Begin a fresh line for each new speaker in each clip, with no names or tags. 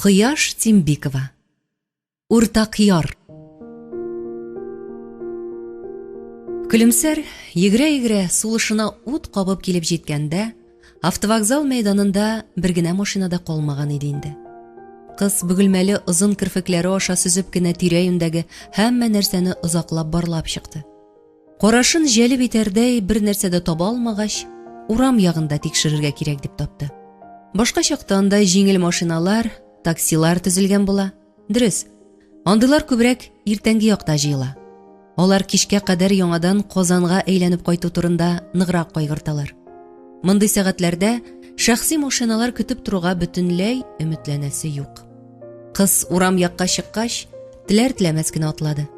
Кыяш Тимбикова. Уртакъяр. Күлемсәр егрә-егрә сулышына ут кабып килеп җиткәндә, автовокзал мәйданында бер генә машинада калмаган иде инде. Кыз бөгелмәле озын кирфекләре аша сүзеп кенә тирә-юньдәге һәммә нәрсәне озаклап барлап чыкты. Карашын җәлеп итәрдәй бер нәрсәдә таба алмагач, урам ягында тикшерергә кирәк дип тапты. Башка чакта анда җиңел машиналар, таксилар төзелгән була. Дөрес, андыйлар күбрәк иртәнге якта җыела. Алар кичкә кадәр яңадан Казанга әйләнеп кайту турында ныграк кайгырталар. Мондый сәгатьләрдә шәхси машиналар көтеп торуга бөтенләй өметләнәсе юк. Кыз урам якка чыккач, теләр-теләмәс кенә атлады.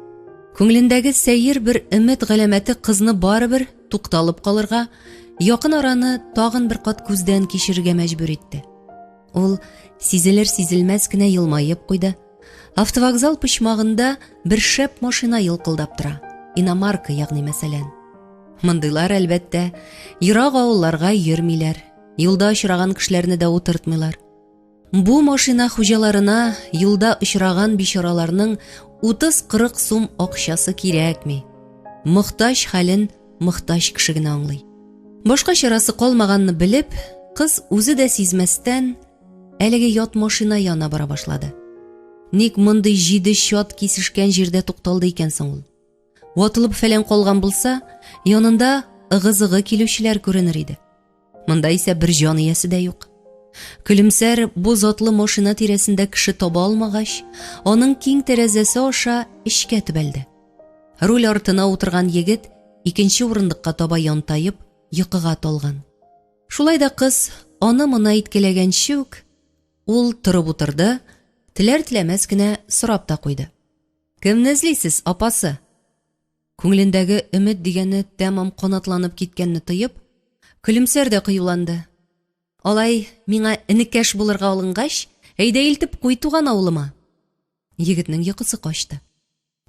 Күңелендәге сәер бер өмет галәмәте кызны барыбер тукталып калырга, якын араны тагын бер кат күздән кичерергә мәҗбүр итте. Ул сизелер-сизелмәс кенә елмаеп куйды. Автовокзал почмагында бер шәп машина йылкылдап тора. Иномарка, ягъни мәсәлән. Мондыйлар, әлбәттә, ерак авылларга йөрмиләр. Юлда очраган кешеләрне дә утыртмыйлар. Бу машина хуҗаларына юлда очраган бичараларның 30-40 сум акчасы кирәкми. Мохтаҗ хәлен мохтаҗ кеше генә аңлый. Башка чарасы калмаганны белеп, кыз үзе дә сизмәстән әлеге ят машина янына бара башлады. Ник мондый җиде чат кисешкән җирдә тукталды икән соң ул? Ватылып фәлән калган булса, янында ыгы-зыгы килүчеләр күренер иде. Монда исә бер җан иясе дә юк. Күлемсәр бу затлы машина тирәсендә кеше таба алмагач, аның киң тәрәзәсе аша эчкә төбәлде. Руль артына утырган егет икенче урындыкка таба янтайып, йокыга талган. Шулай да кыз аны-моны иткеләгәнче үк, ул торып утырды, теләр-теләмәс кенә сорап та куйды. Кемне эзлисез, апасы? Күңелендәге өмет дигәне тәмам канатланып киткәнне тоеп, Күлемсәр дә кыюланды. Алай, миңа энекәш булырга алынгач, әйдә илтеп куй туган авылыма. Егетнең йокысы качты.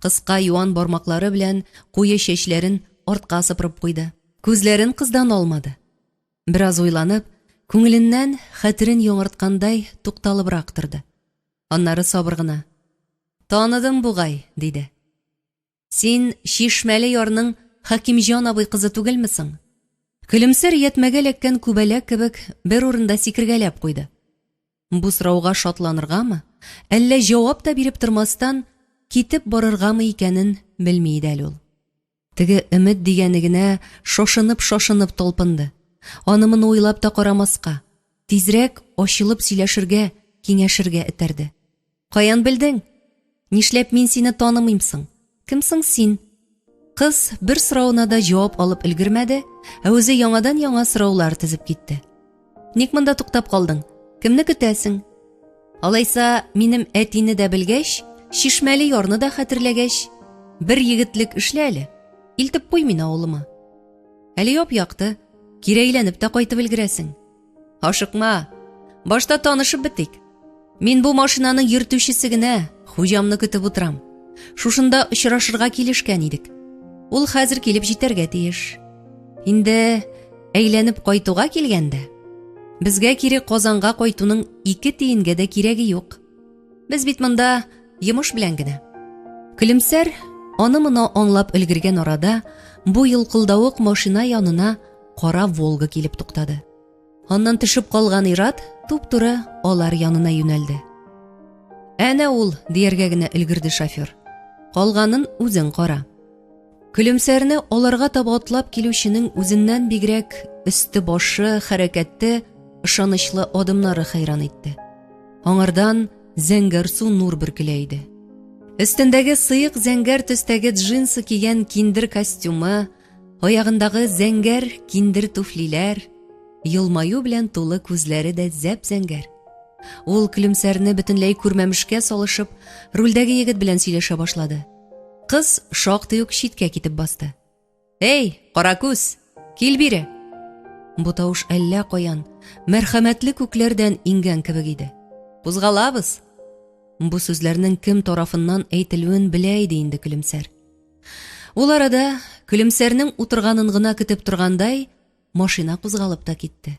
Кыска юан бармаклары белән куе чәчләрен артка сыпырып куйды. Күзләрен кыздан алмады. Бераз уйланып, күңеленнән хәтерен яңарткандай тукталыбрак торды. Аннары сабыр гына. Таныдым бугай, диде. Син Шишмәле ярның Хәкимҗан абый кызы түгелмесең? Күлемсәр ятмәгә эләккән күбәләк кебек бер урында сикергәләп куйды. Бу сорауга шатланыргамы, әллә җавап та биреп тормастан китеп барыргамы икәнен белми иде әле ул. Теге өмет дигәне генә шашынып талпынды. Аны-моны уйлап та карамаска, тизрәк ачылып сөйләшергә, киңәшергә этәрде. Каян белдең? Нишләп мин сине танымыйм соң? Кемсең син? Кыз бер сорауына да җавап алып өлгермәде, ә үзе яңадан яңа сораулар тезеп китте. Ник монда туктап калдың? Кемне көтәсең? Алайса, минем әтине дә белгәч, Шишмәле ярны да хәтерләгәч, бер егетлек эшлә әле. Илтеп куй мине авылыма. Әле яп-якты, кире әйләнеп тә кайтып өлгерәсең. Ашыкма, башта танышып бетик. Мин бу машинаның йөртүчесе генә, хуҗамны көтеп утырам. Шушында очрашырга килешкән идек. Ул хәзер килеп җитәргә тиеш. Инде әйләнеп кайтуга килгәндә, безгә кире Казанга кайтуның 2 тиенгә дә кирәге юк. Без бит монда йомыш белән генә. Күлемсәр аны-моны аңлап өлгергән арада, бу йылкылдавык машина янына кара Волга килеп туктады. Аннан төшеп калган ир-ат туп-туры алар янына юнәлде. Әнә ул, дияргә генә өлгерде шофер. Калганын үзең кара. Күлемсәрне аларга таба атлап килүченең үзеннән бигрәк өсте башы, хәрәкәте, ышанычлы адымнары хәйран итте. Аңардан зәңгәр су нур бөркелә иде. Өстендәге сыйык зәңгәр төстәге джинсы кигән киндер костюмы, аягындагы зәңгәр киндер туфлиләр, елмаю белән тулы күзләре дә зәп-зәңгәр. Ул Күлемсәрне бөтенләй күрмәмешкә салышып, рульдәге егет белән сөйләшә башлады. Кыз шактый ук читкә китеп басты. Эй, кара күз, кил бире. Бу тавыш әллә каян, мәрхәмәтле күкләрдән иңгән кебек иде. Кузгалабыз. Бу сүзләрнең кем тарафыннан әйтелүен белә иде инде Күлемсәр. Ул арада Күлемсәрнең утырганын гына көтеп торгандай, машина кузгалып та китте.